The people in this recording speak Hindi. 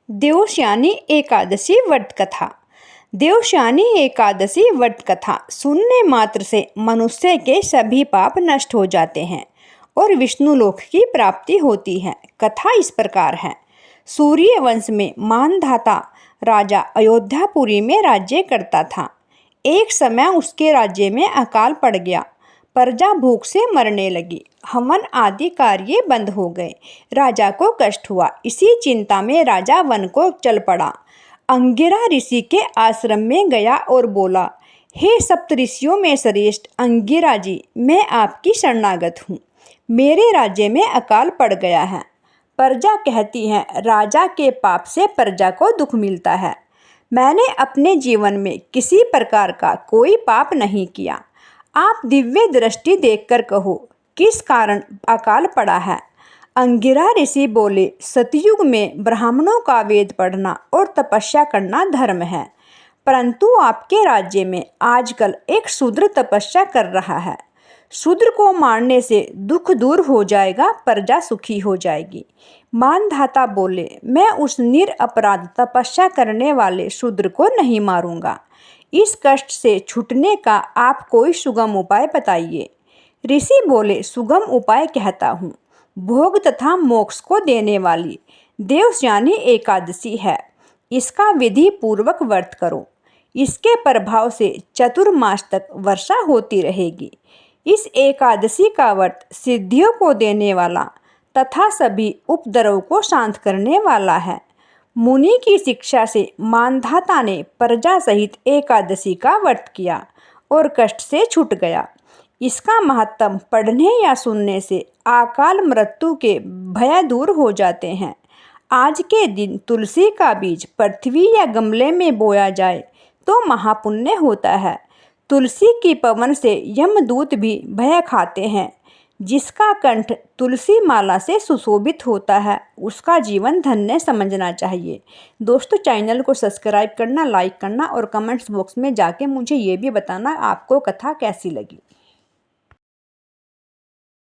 देवशयानी एकादशी व्रत कथा। देवशयानी एकादशी व्रत कथा सुनने मात्र से मनुष्य के सभी पाप नष्ट हो जाते हैं और विष्णु लोक की प्राप्ति होती है। कथा इस प्रकार है। सूर्य वंश में मानधाता राजा अयोध्यापुरी में राज्य करता था। एक समय उसके राज्य में अकाल पड़ गया। प्रजा भूख से मरने लगी। हवन आदि कार्य बंद हो गए। राजा को कष्ट हुआ। इसी चिंता में राजा वन को चल पड़ा। अंगिरा ऋषि के आश्रम में गया और बोला, हे सप्तऋषियों में श्रेष्ठ अंगिरा जी, मैं आपकी शरणागत हूँ। मेरे राज्य में अकाल पड़ गया है। प्रजा कहती है, राजा के पाप से प्रजा को दुख मिलता है। मैंने अपने जीवन में किसी प्रकार का कोई पाप नहीं किया। आप दिव्य दृष्टि देखकर कहो, किस कारण अकाल पड़ा है। अंगिरा ऋषि बोले, सतयुग में ब्राह्मणों का वेद पढ़ना और तपस्या करना धर्म है, परंतु आपके राज्य में आजकल एक शूद्र तपस्या कर रहा है। शूद्र को मारने से दुख दूर हो जाएगा, प्रजा सुखी हो जाएगी। मानधाता बोले, मैं उस निरपराध तपस्या करने वाले शूद्र को नहीं मारूंगा। इस कष्ट से छूटने का आप कोई सुगम उपाय बताइए। ऋषि बोले, सुगम उपाय कहता हूँ। भोग तथा मोक्ष को देने वाली देवशयानी एकादशी है। इसका विधि पूर्वक व्रत करो। इसके प्रभाव से चतुर्मास तक वर्षा होती रहेगी। इस एकादशी का व्रत सिद्धियों को देने वाला तथा सभी उपद्रव को शांत करने वाला है। मुनि की शिक्षा से मानधाता ने प्रजा सहित एकादशी का व्रत किया और कष्ट से छूट गया। इसका महत्व पढ़ने या सुनने से अकाल मृत्यु के भय दूर हो जाते हैं। आज के दिन तुलसी का बीज पृथ्वी या गमले में बोया जाए तो महापुण्य होता है। तुलसी की पवन से यमदूत भी भय खाते हैं। जिसका कंठ तुलसी माला से सुशोभित होता है, उसका जीवन धन्य समझना चाहिए। दोस्तों, चैनल को सब्सक्राइब करना, लाइक करना और कमेंट्स बॉक्स में जाके मुझे ये भी बताना आपको कथा कैसी लगी।